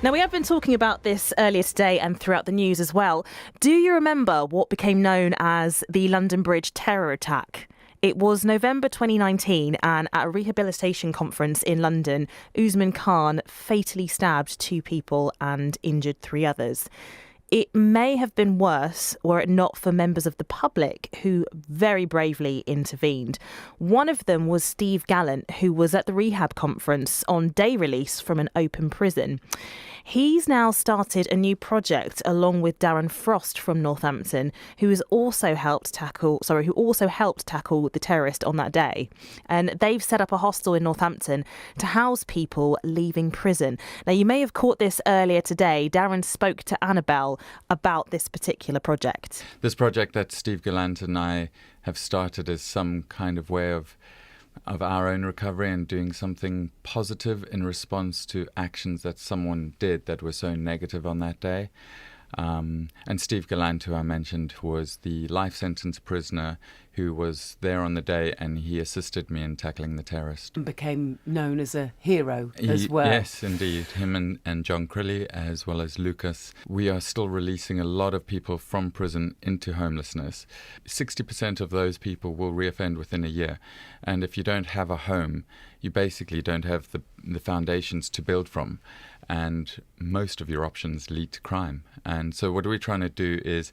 Now, we have been talking about this earlier today and throughout the news as well. Do you remember what became known as the London Bridge terror attack? It was November 2019, and at a rehabilitation conference in London, Usman Khan fatally stabbed 2 people and injured 3 others. It may have been worse were it not for members of the public who very bravely intervened. One of them was Steve Gallant, who was at the rehab conference on day release from an open prison. He's now started a new project along with Darryn from Northampton, who also helped tackle the terrorist on that day. And they've set up a hostel in Northampton to house people leaving prison. Now, you may have caught this earlier today. Darryn spoke to Annabelle about this particular project. This project that Steve Gallant and I have started is some kind of way of our own recovery and doing something positive in response to actions that someone did that were so negative on that day. And Steve Gallant, who I mentioned, was the life sentence prisoner who was there on the day, and he assisted me in tackling the terrorist. And became known as a hero as well. Yes, indeed. Him and John Crilly, as well as Lucas. We are still releasing a lot of people from prison into homelessness. 60% of those people will reoffend within a year. And if you don't have a home, you basically don't have the foundations to build from. And most of your options lead to crime. And so what we're trying to do is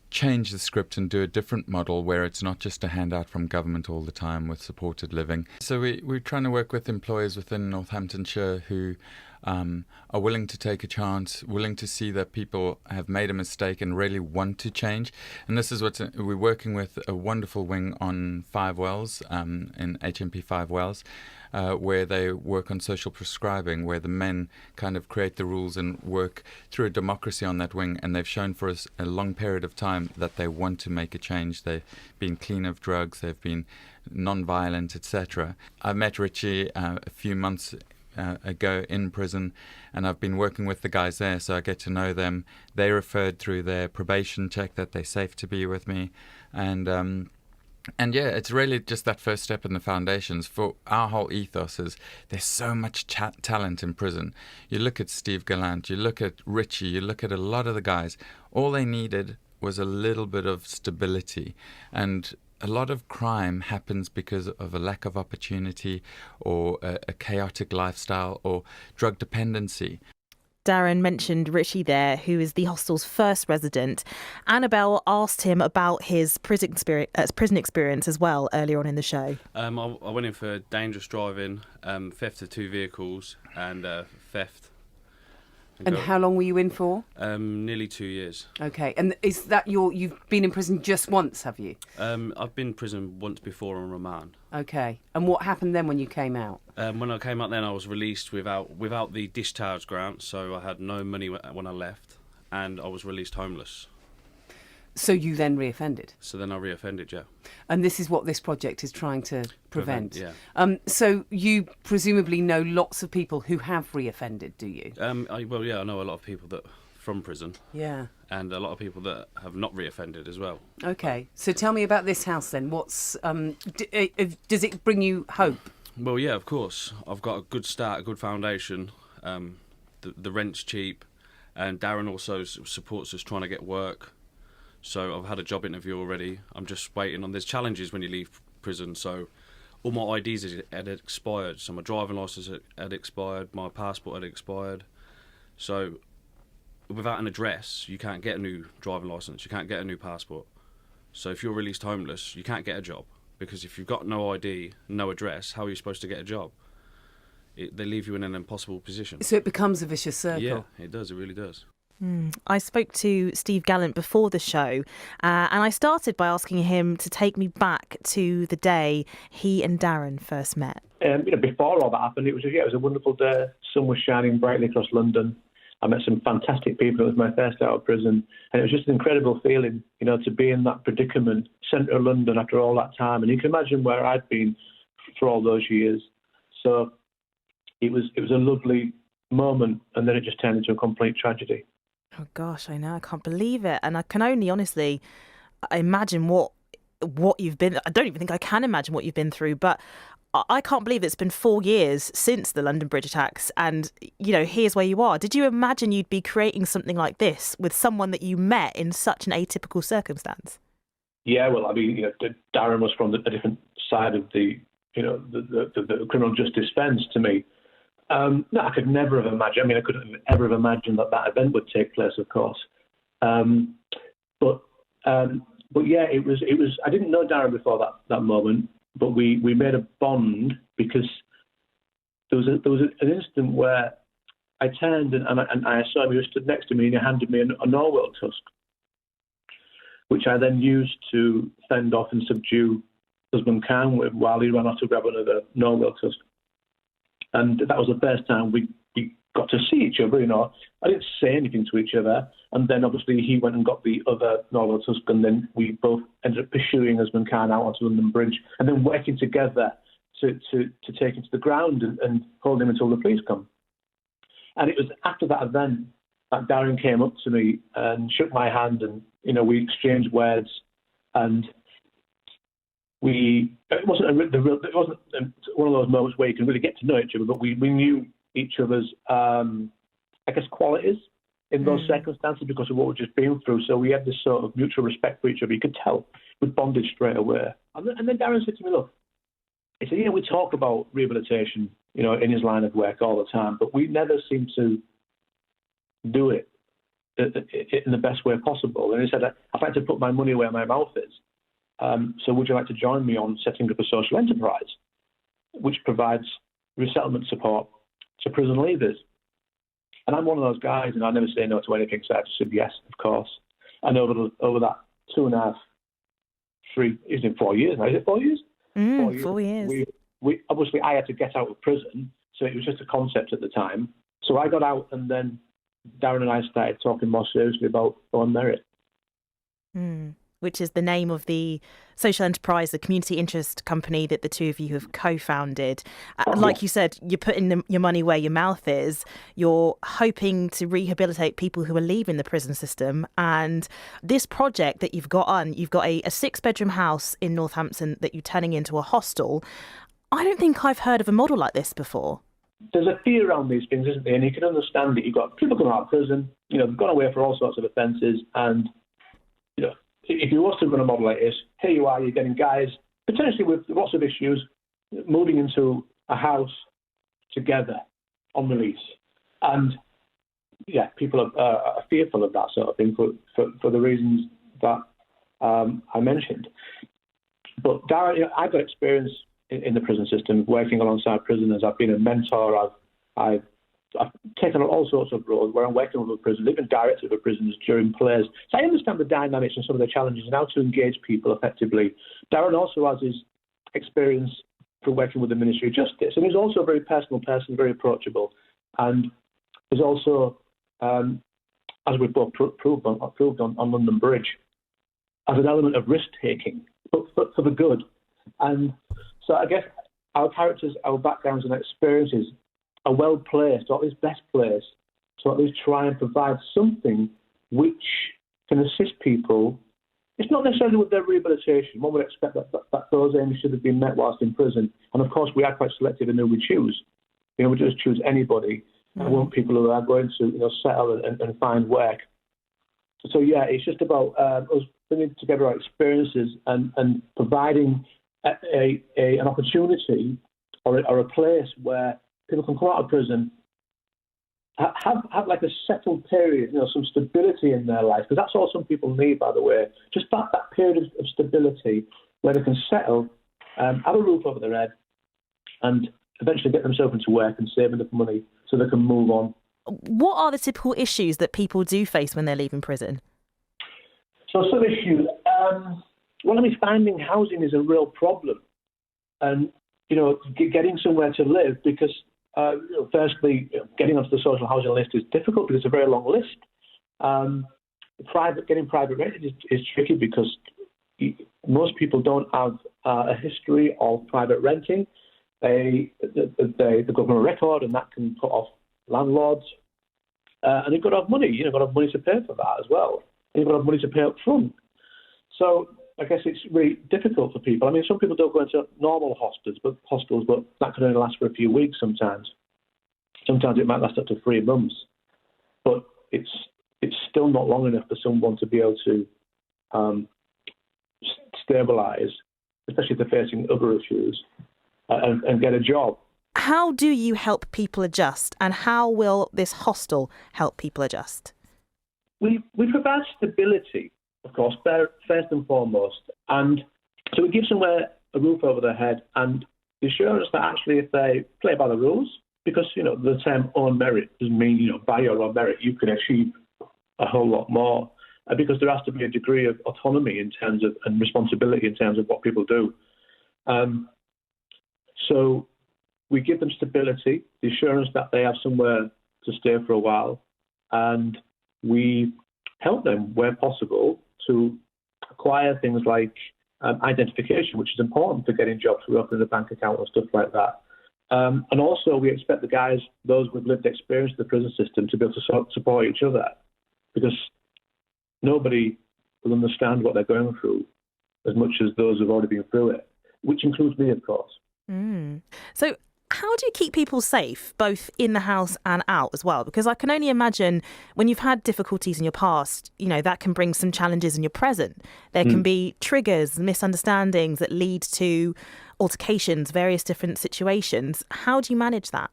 change the script and do a different model where it's not just a handout from government all the time with supported living. So we're trying to work with employers within Northamptonshire who are willing to take a chance, willing to see that people have made a mistake and really want to change. And this is we're working with a wonderful wing on 5 Wells, in HMP 5 Wells, where they work on social prescribing, where the men kind of create the rules and work through a democracy on that wing. And they've shown for us a long period of time that they want to make a change. They've been clean of drugs, they've been non-violent, etc. I met Richy a few months ago in prison, and I've been working with the guys there, so I get to know them. They referred through their probation check that they're safe to be with me, and yeah, it's really just that first step in the foundations. For our whole ethos is there's so much talent in prison. You look at Steve Gallant, you look at Richy, you look at a lot of the guys. All they needed was a little bit of stability, and a lot of crime happens because of a lack of opportunity or a chaotic lifestyle or drug dependency. Darryn mentioned Richy there, who is the hostel's first resident. Annabelle asked him about his prison experience as well earlier on in the show. I went in for dangerous driving, theft of 2 vehicles and theft. And how long were you in for? Nearly 2 years. Okay, and is that you've been in prison just once, have you? I've been in prison once before on remand. Okay, and what happened then when you came out? When I came out then I was released without the discharge grant, so I had no money when I left, and I was released homeless. So you then reoffended? So then I reoffended, yeah. And this is what this project is trying to prevent? Yeah. So you presumably know lots of people who have reoffended, do you? I know a lot of people that from prison. Yeah. And a lot of people that have not reoffended as well. Okay, so tell me about this house then. What's does it bring you hope? Well, yeah, of course. I've got a good start, a good foundation. The rent's cheap, and Darryn also supports us trying to get work. So I've had a job interview already. I'm just waiting on. There's challenges when you leave prison. So all my IDs had expired. So my driving licence had expired. My passport had expired. So without an address, you can't get a new driving licence. You can't get a new passport. So if you're released homeless, you can't get a job. Because if you've got no ID, no address, how are you supposed to get a job? They leave you in an impossible position. So it becomes a vicious circle. Yeah, it does. It really does. I spoke to Steve Gallant before the show, and I started by asking him to take me back to the day he and Darryn first met. Before all that happened, it was a wonderful day. Sun was shining brightly across London. I met some fantastic people. It was my first day out of prison, and it was just an incredible feeling, to be in that predicament, centre of London after all that time. And you can imagine where I'd been for all those years. So it was a lovely moment, and then it just turned into a complete tragedy. Oh gosh, I know, I can't believe it. And I can only honestly imagine what you've been. I don't even think I can imagine what you've been through, but I can't believe it's been 4 years since the London Bridge attacks, and here's where you are. Did you imagine you'd be creating something like this with someone that you met in such an atypical circumstance? Yeah, well, I mean, Darryn was from a different side of the criminal justice fence to me. No, I could never have imagined. I mean, I couldn't ever have imagined that event would take place, of course. But yeah, it was. I didn't know Darryn before that moment, but we made a bond because there was an instant where I turned and I saw him. He stood next to me and he handed me a narwhal tusk, which I then used to fend off and subdue husband Khan with while he ran off to grab another narwhal tusk. And that was the first time we got to see each other. I didn't say anything to each other. And then obviously he went and got the other narwhal tusk, and then we both ended up pursuing husband Khan out onto London Bridge, and then working together to take him to the ground and hold him until the police come. And it was after that event that Darryn came up to me and shook my hand, and we exchanged words, and it wasn't one of those moments where you can really get to know each other, but we knew each other's qualities in those circumstances because of what we'd just been through. So we had this sort of mutual respect for each other. You could tell we bonded straight away. And then Darryn said to me, look, he said, we talk about rehabilitation, in his line of work all the time, but we never seem to do it in the best way possible. And he said, I'd like to put my money where my mouth is. So would you like to join me on setting up a social enterprise, which provides resettlement support to prison leavers? And I'm one of those guys, and I never say no to anything, so I just said yes, of course. And over that 2.5, 3, is it 4 years now? Is it 4 years? 4 years. We obviously, I had to get out of prison, so it was just a concept at the time. So I got out, and then Darryn and I started talking more seriously about on merit. Which is the name of the social enterprise, the community interest company that the two of you have co-founded. Like you said, you're putting your money where your mouth is. You're hoping to rehabilitate people who are leaving the prison system. And this project that you've got a 6-bedroom house in Northampton that you're turning into a hostel. I don't think I've heard of a model like this before. There's a fear around these things, isn't there? And you can understand it. You've got people coming out of prison, they've gone away for all sorts of offences, and if you was to run a model like this, here you are, you're getting guys potentially with lots of issues moving into a house together on release. And yeah, people are fearful of that sort of thing for the reasons that I mentioned. But Darryn, I've got experience in the prison system, working alongside prisoners. I've been a mentor. I've taken on all sorts of roles where I'm working with the prisoners, even directly with prisoners during plays. So I understand the dynamics and some of the challenges and how to engage people effectively. Darryn also has his experience from working with the Ministry of Justice, and he's also a very personal person, very approachable, and is also, as we've both proved on London Bridge, as an element of risk-taking, but for the good. And so I guess our characters, our backgrounds and experiences are well placed, or at least best placed, to at least try and provide something which can assist people. It's not necessarily with their rehabilitation. One would expect that those aims should have been met whilst in prison. And of course, we are quite selective in who we choose. We just choose anybody. I want people who are going to settle and find work. So yeah, it's just about us bringing together our experiences and providing an opportunity or a place where people can come out of prison, have like a settled period, some stability in their life, because that's all some people need, by the way. Just that period of stability where they can settle, have a roof over their head, and eventually get themselves into work and save enough money so they can move on. What are the typical issues that people do face when they're leaving prison? So some issues. Finding housing is a real problem, and getting somewhere to live, because firstly, getting onto the social housing list is difficult because it's a very long list. Getting private rented is tricky because most people don't have a history of private renting. They go from a record, and that can put off landlords. And you've got to have money. You've got to have money to pay for that as well. And you've got to have money to pay up front. So I guess it's really difficult for people. I mean, some people don't go into normal hostels, but that can only last for a few weeks sometimes. Sometimes it might last up to 3 months. But it's still not long enough for someone to be able to stabilise, especially if they're facing other issues, and get a job. How do you help people adjust, and how will this hostel help people adjust? We provide stability, of course, first and foremost, and so we give somewhere a roof over their head and the assurance that actually if they play by the rules, because the term own merit doesn't mean by your own merit you can achieve a whole lot more, because there has to be a degree of autonomy in terms of and responsibility in terms of what people do. So we give them stability, the assurance that they have somewhere to stay for a while, and we help them where possible to acquire things like identification, which is important for getting jobs, for opening a bank account and stuff like that. And also we expect the guys, those with lived experience in the prison system, to be able to support each other, because nobody will understand what they're going through as much as those who've already been through it, which includes me, of course. So how do you keep people safe, both in the house and out as well? Because I can only imagine when you've had difficulties in your past, that can bring some challenges in your present. There can be triggers, misunderstandings that lead to altercations, various different situations. How do you manage that?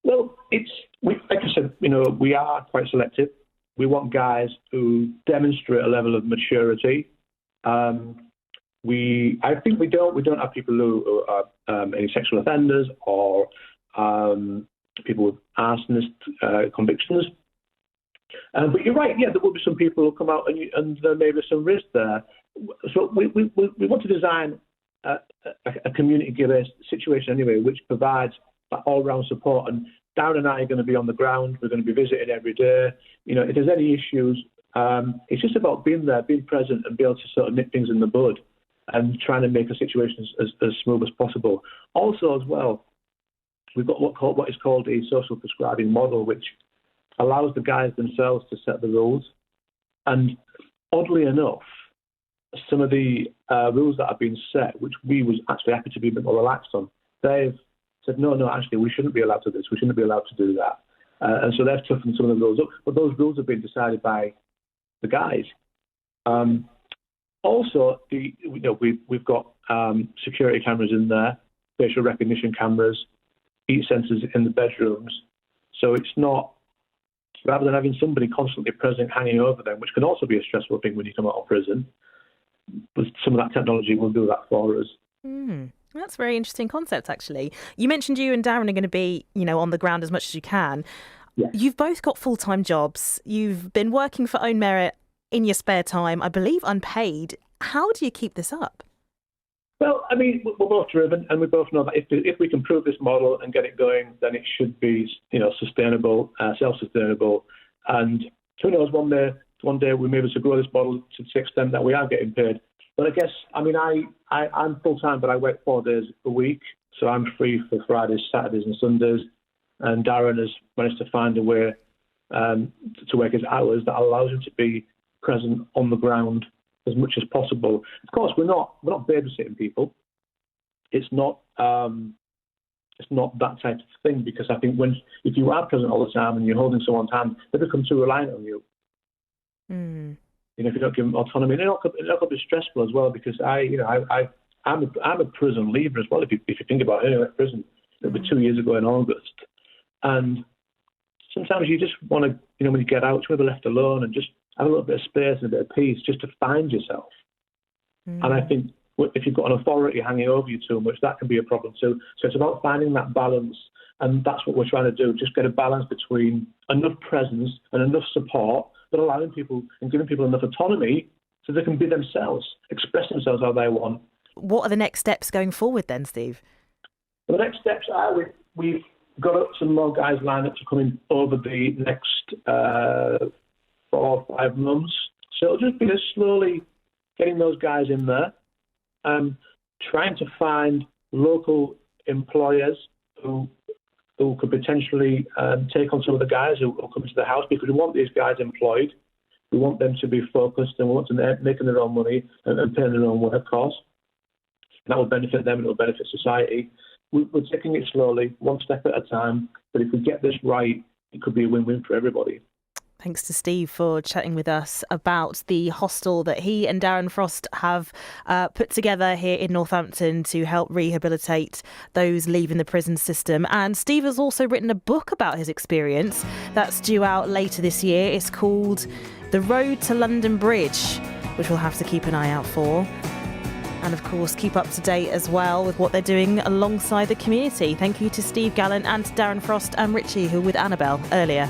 Well, like I said, we are quite selective. We want guys who demonstrate a level of maturity. I think we don't have people who are any sexual offenders or people with arsonist convictions. But you're right. Yeah, there will be some people who come out and there may be some risk there. So we want to design a community-based situation anyway, which provides that all-round support. And Darryn and I are going to be on the ground. We're going to be visiting every day. If there's any issues, it's just about being there, being present, and be able to sort of nip things in the bud and trying to make a situation as smooth as possible. Also, as well, we've got what is called a social prescribing model, which allows the guys themselves to set the rules. And oddly enough, some of the rules that have been set, which we was actually happy to be a bit more relaxed on, they've said, no, actually, we shouldn't be allowed to do this. We shouldn't be allowed to do that. And so they've toughened some of the rules up. But those rules have been decided by the guys. Also, we've got security cameras in there, facial recognition cameras, heat sensors in the bedrooms. So it's not, rather than having somebody constantly present hanging over them, which can also be a stressful thing when you come out of prison, but some of that technology will do that for us. That's a very interesting concept, actually. You mentioned you and Darryn are going to be, on the ground as much as you can. Yeah. You've both got full-time jobs. You've been working for Own Merit in your spare time, I believe unpaid. How do you keep this up? Well, I mean, we're both driven, and we both know that if we can prove this model and get it going, then it should be, sustainable, self-sustainable. And who knows, one day we may be able to grow this model to the extent that we are getting paid. But I guess, I'm full-time, but I work 4 days a week, so I'm free for Fridays, Saturdays and Sundays. And Darryn has managed to find a way to work his hours that allows him to be present on the ground as much as possible. Of course, we're not babysitting people. It's not that type of thing, because I think if you are present all the time and you're holding someone's hand, they become too reliant on you. If you don't give them autonomy, and it could be stressful as well, because I'm a prison leaver as well. If you think about it, anyway, prison. It'll be 2 years ago in August, and sometimes you just want to, when you get out, you want to be left alone and just have a little bit of space and a bit of peace, just to find yourself. And I think if you've got an authority hanging over you too much, that can be a problem too. So it's about finding that balance, and that's what we're trying to do. Just get a balance between enough presence and enough support, but allowing people and giving people enough autonomy so they can be themselves, express themselves how they want. What are the next steps going forward then, Steve? The next steps are we've got some more guys lined up to come in over the next 4 or 5 months. So it'll just be slowly getting those guys in there, trying to find local employers who could potentially take on some of the guys who come to the house, because we want these guys employed. We want them to be focused and we want them making their own money and paying their own work costs. That will benefit them and it will benefit society. We're taking it slowly, one step at a time. But if we get this right, it could be a win-win for everybody. Thanks to Steve for chatting with us about the hostel that he and Darryn Frost have put together here in Northampton to help rehabilitate those leaving the prison system. And Steve has also written a book about his experience that's due out later this year. It's called The Road to London Bridge, which we'll have to keep an eye out for. And of course, keep up to date as well with what they're doing alongside the community. Thank you to Steve Gallant and to Darryn Frost and Richy, who were with Annabelle earlier.